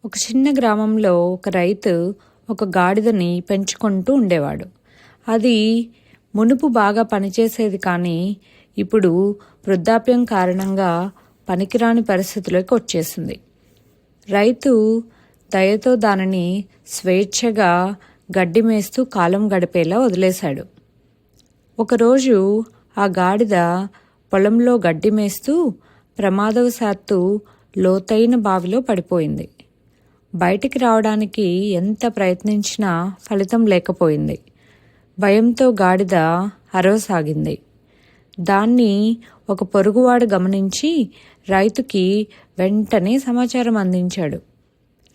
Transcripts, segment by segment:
ఒక చిన్న గ్రామంలో ఒక రైతు ఒక గాడిదని పెంచుకుంటూ ఉండేవాడు. అది మునుపు బాగా పనిచేసేది, కానీ ఇప్పుడు వృద్ధాప్యం కారణంగా పనికిరాని పరిస్థితిలోకి వచ్చేసింది. రైతు దయతో దానిని స్వేచ్ఛగా గడ్డి మేస్తూ కాలం గడిపేలా వదిలేశాడు. ఒకరోజు ఆ గాడిద పొలంలో గడ్డి మేస్తూ ప్రమాదవశాత్తు లోతైన బావిలో పడిపోయింది. బయటికి రావడానికి ఎంత ప్రయత్నించినా ఫలితం లేకపోయింది. భయంతో గాడిద అరవసాగింది. దాన్ని ఒక పొరుగువాడు గమనించి రైతుకి వెంటనే సమాచారం అందించాడు.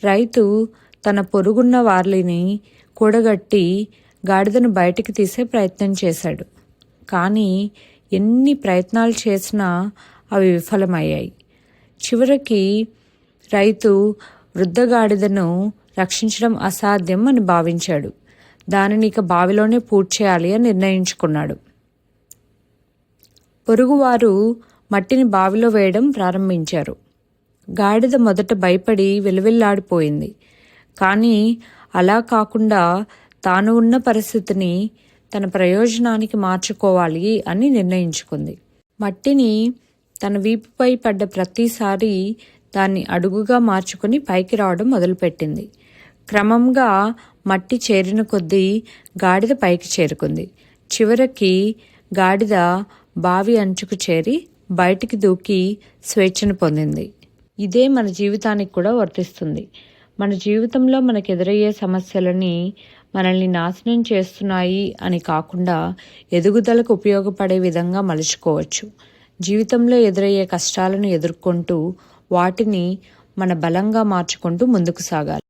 రైతు తన పొరుగున్న వారిని కూడగట్టి గాడిదను బయటికి తీసే ప్రయత్నం చేశాడు. కానీ ఎన్ని ప్రయత్నాలు చేసినా అవి విఫలమయ్యాయి. చివరికి రైతు వృద్ధ గాడిదను రక్షించడం అసాధ్యం అని భావించాడు. దానిని ఇక బావిలోనే పూడ్చేయాలి అని నిర్ణయించుకున్నాడు. పొరుగువారు మట్టిని బావిలో వేయడం ప్రారంభించారు. గాడిద మొదట భయపడి విలవిల్లాడిపోయింది. కానీ అలా కాకుండా తాను ఉన్న పరిస్థితిని తన ప్రయోజనానికి మార్చుకోవాలి అని నిర్ణయించుకుంది. మట్టిని తన వీపుపై పడ్డ ప్రతిసారి దాన్ని అడుగుగా మార్చుకుని పైకి రావడం మొదలుపెట్టింది. క్రమంగా మట్టి చేరిన కొద్దీ గాడిద పైకి చేరుకుంది. చివరికి గాడిద బావి అంచుకు చేరి బయటికి దూకి స్వేచ్ఛను పొందింది. ఇదే మన జీవితానికి కూడా వర్తిస్తుంది. మన జీవితంలో మనకు ఎదురయ్యే సమస్యలని మనల్ని నాశనం చేస్తున్నాయి అని కాకుండా ఎదుగుదలకు ఉపయోగపడే విధంగా మలుచుకోవచ్చు. జీవితంలో ఎదురయ్యే కష్టాలను ఎదుర్కొంటూ వాటిని మన బలంగా మార్చుకుంటూ ముందుకు సాగాలి.